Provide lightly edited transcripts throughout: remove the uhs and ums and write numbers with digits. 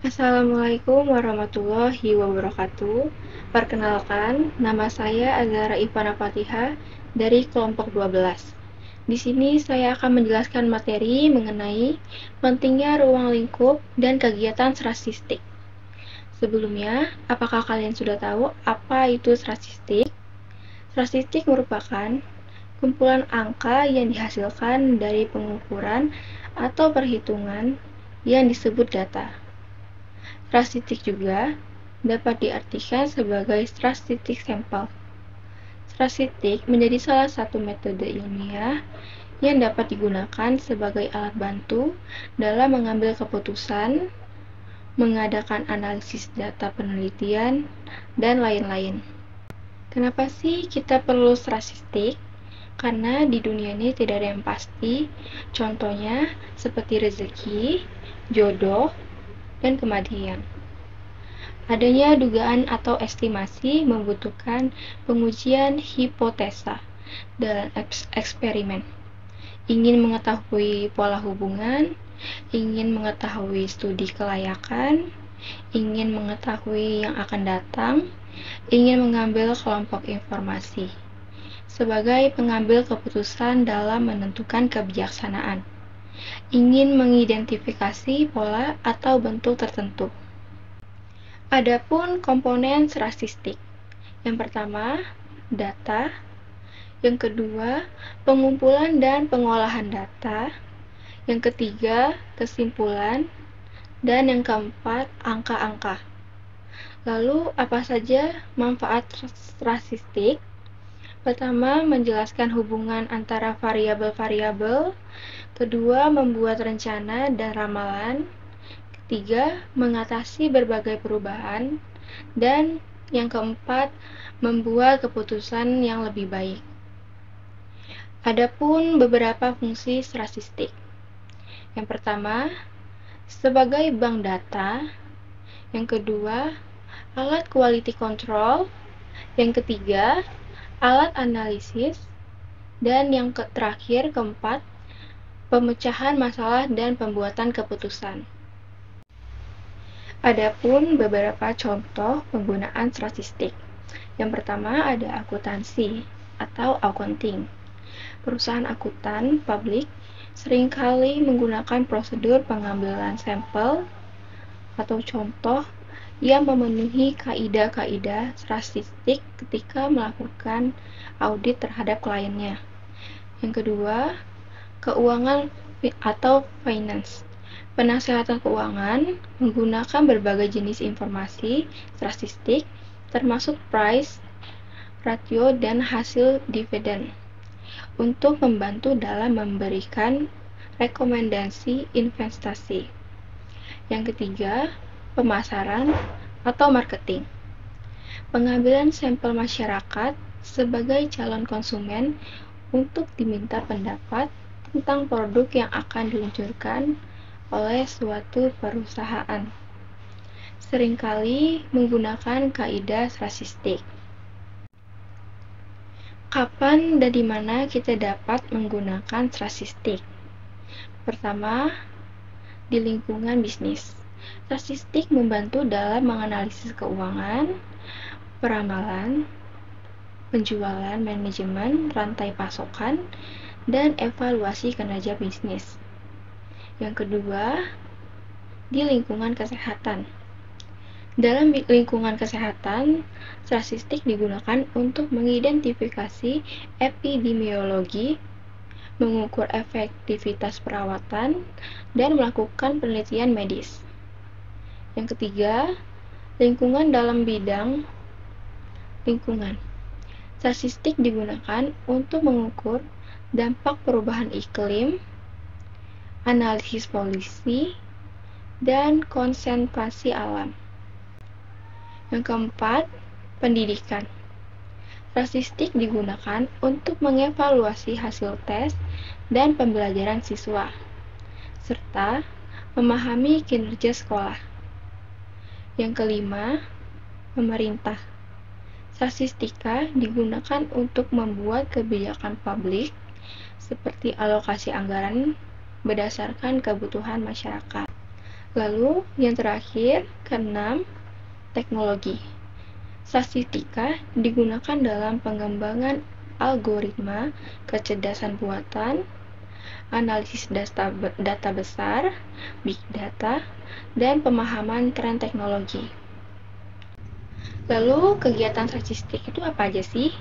Assalamualaikum warahmatullahi wabarakatuh. Perkenalkan, nama saya Azhara Ivana Fatihah dari kelompok 12. Di sini saya akan menjelaskan materi mengenai pentingnya ruang lingkup dan kegiatan statistik. Sebelumnya, apakah kalian sudah tahu apa itu statistik? Statistik merupakan kumpulan angka yang dihasilkan dari pengukuran atau perhitungan yang disebut data. Statistik juga dapat diartikan sebagai statistik sampel. Statistik menjadi salah satu metode ilmiah yang dapat digunakan sebagai alat bantu dalam mengambil keputusan, mengadakan analisis data penelitian, dan lain-lain. Kenapa sih kita perlu statistik? Karena di dunia ini tidak ada yang pasti, contohnya seperti rezeki, jodoh, dan kematian. Adanya dugaan atau estimasi membutuhkan pengujian hipotesa dalam eksperimen. Ingin mengetahui pola hubungan, ingin mengetahui studi kelayakan, ingin mengetahui yang akan datang, ingin mengambil kelompok informasi sebagai pengambil keputusan dalam menentukan kebijaksanaan, ingin mengidentifikasi pola atau bentuk tertentu. Adapun komponen statistik, yang pertama, data, yang kedua, pengumpulan dan pengolahan data, yang ketiga, kesimpulan, dan yang keempat, angka-angka. Lalu, apa saja manfaat statistik? Pertama, menjelaskan hubungan antara variabel-variabel, kedua, membuat rencana dan ramalan, ketiga, mengatasi berbagai perubahan, dan yang keempat, membuat keputusan yang lebih baik. Adapun beberapa fungsi statistik. Yang pertama, sebagai bank data. Yang kedua, alat quality control. Yang ketiga, alat analisis. Dan yang terakhir, keempat, pemecahan masalah dan pembuatan keputusan. Adapun beberapa contoh penggunaan statistik. Yang pertama ada akuntansi atau accounting. Perusahaan akuntan publik seringkali menggunakan prosedur pengambilan sampel atau contoh yang memenuhi kaidah-kaidah statistik ketika melakukan audit terhadap kliennya. Yang kedua, keuangan atau finance. Penasehatan keuangan menggunakan berbagai jenis informasi statistik termasuk price, ratio, dan hasil dividen untuk membantu dalam memberikan rekomendasi investasi. Yang ketiga, pemasaran atau marketing. Pengambilan sampel masyarakat sebagai calon konsumen untuk diminta pendapat tentang produk yang akan diluncurkan oleh suatu perusahaan. Seringkali menggunakan kaidah statistik. Kapan dan di mana kita dapat menggunakan statistik? Pertama, di lingkungan bisnis. Statistik membantu dalam menganalisis keuangan, peramalan, penjualan, manajemen, rantai pasokan, dan evaluasi kinerja bisnis. Yang kedua, di lingkungan kesehatan. Dalam lingkungan kesehatan, statistik digunakan untuk mengidentifikasi epidemiologi, mengukur efektivitas perawatan, dan melakukan penelitian medis. Yang ketiga, lingkungan dalam bidang lingkungan. Statistik digunakan untuk mengukur dampak perubahan iklim, analisis polusi, dan konservasi alam. Yang keempat, pendidikan. Statistik digunakan untuk mengevaluasi hasil tes dan pembelajaran siswa, serta memahami kinerja sekolah. Yang kelima, pemerintah. Statistika digunakan untuk membuat kebijakan publik seperti alokasi anggaran berdasarkan kebutuhan masyarakat. Lalu yang terakhir, keenam, teknologi. Statistika digunakan dalam pengembangan algoritma, kecerdasan buatan, analisis data besar, big data, dan pemahaman tren teknologi. Lalu, kegiatan statistik itu apa aja sih?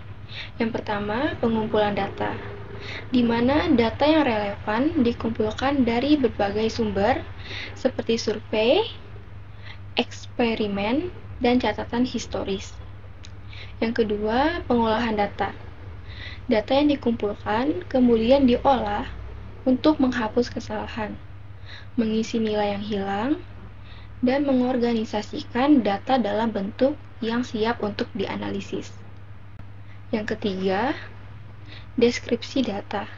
Yang pertama, pengumpulan data, di mana data yang relevan dikumpulkan dari berbagai sumber seperti survei, eksperimen, dan catatan historis. Yang kedua, pengolahan data. Data yang dikumpulkan kemudian diolah untuk menghapus kesalahan, mengisi nilai yang hilang, dan mengorganisasikan data dalam bentuk yang siap untuk dianalisis. Yang ketiga, deskripsi data.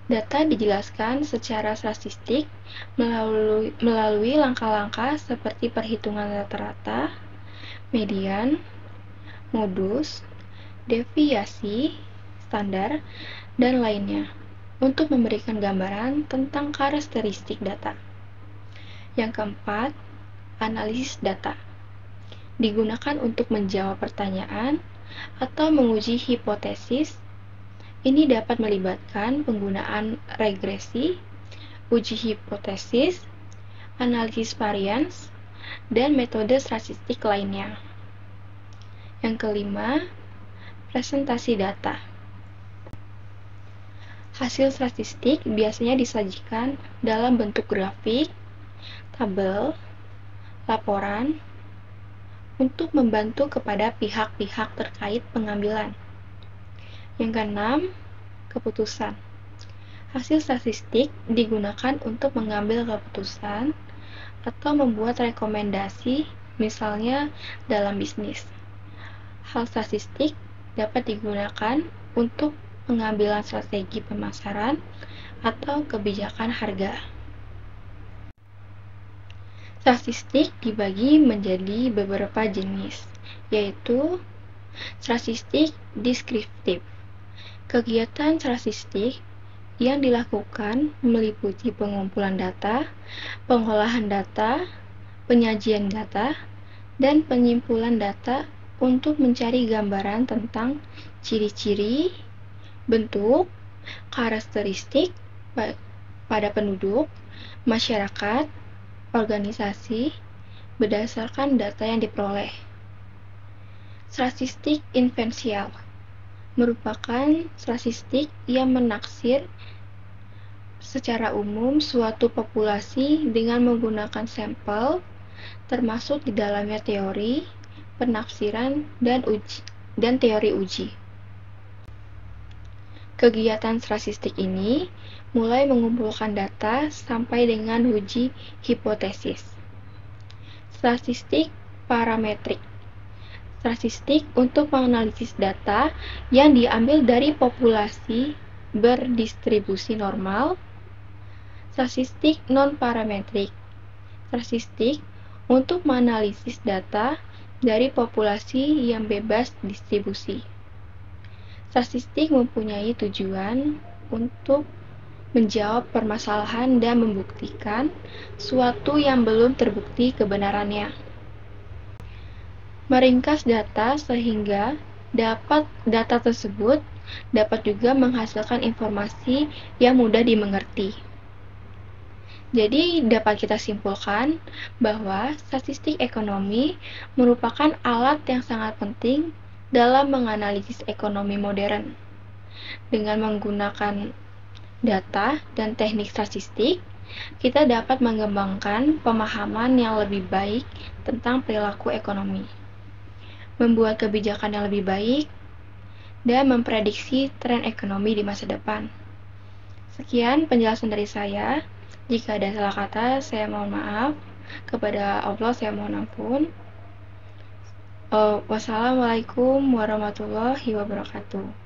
Data dijelaskan secara statistik melalui langkah-langkah seperti perhitungan rata-rata, median, modus, deviasi, standar, dan lainnya untuk memberikan gambaran tentang karakteristik data. Yang keempat, analisis data. Digunakan untuk menjawab pertanyaan atau menguji hipotesis. Ini dapat melibatkan penggunaan regresi, uji hipotesis, analisis varians, dan metode statistik lainnya. Yang kelima, presentasi data. Hasil statistik biasanya disajikan dalam bentuk grafik, tabel, laporan, untuk membantu kepada pihak-pihak terkait pengambilan. Yang keenam, keputusan. Hasil statistik digunakan untuk mengambil keputusan atau membuat rekomendasi, misalnya dalam bisnis. Hal statistik dapat digunakan untuk pengambilan strategi pemasaran atau kebijakan harga. Statistik dibagi menjadi beberapa jenis, yaitu statistik deskriptif. Kegiatan statistik yang dilakukan meliputi pengumpulan data, pengolahan data, penyajian data, dan penyimpulan data untuk mencari gambaran tentang ciri-ciri, bentuk, karakteristik pada penduduk, masyarakat, organisasi, berdasarkan data yang diperoleh. Statistik inferensial merupakan statistik yang menaksir secara umum suatu populasi dengan menggunakan sampel, termasuk di dalamnya teori, penafsiran, dan teori uji. Kegiatan statistik ini mulai mengumpulkan data sampai dengan uji hipotesis. Statistik parametrik. Statistik untuk menganalisis data yang diambil dari populasi berdistribusi normal. Statistik non-parametrik. Statistik untuk menganalisis data dari populasi yang bebas distribusi. Statistik mempunyai tujuan untuk menjawab permasalahan dan membuktikan suatu yang belum terbukti kebenarannya. Meringkas data sehingga data tersebut dapat juga menghasilkan informasi yang mudah dimengerti. Jadi dapat kita simpulkan bahwa statistik ekonomi merupakan alat yang sangat penting dalam menganalisis ekonomi modern. Dengan menggunakan data dan teknik statistik, kita dapat mengembangkan pemahaman yang lebih baik tentang perilaku ekonomi, membuat kebijakan yang lebih baik, dan memprediksi tren ekonomi di masa depan. Sekian penjelasan dari saya. Jika ada salah kata, saya mohon maaf. Kepada Allah, saya mohon ampun. Wassalamualaikum warahmatullahi wabarakatuh.